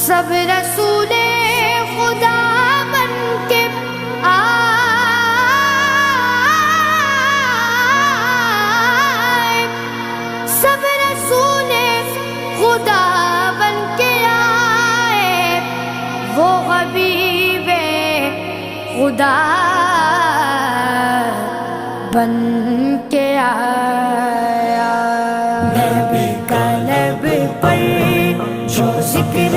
سب رسول خدا بن کے آئے، سب رسول خدا بن کے آئے، وہ حبیب خدا بن کے آیا۔ نبی کا لب پر جو ذکر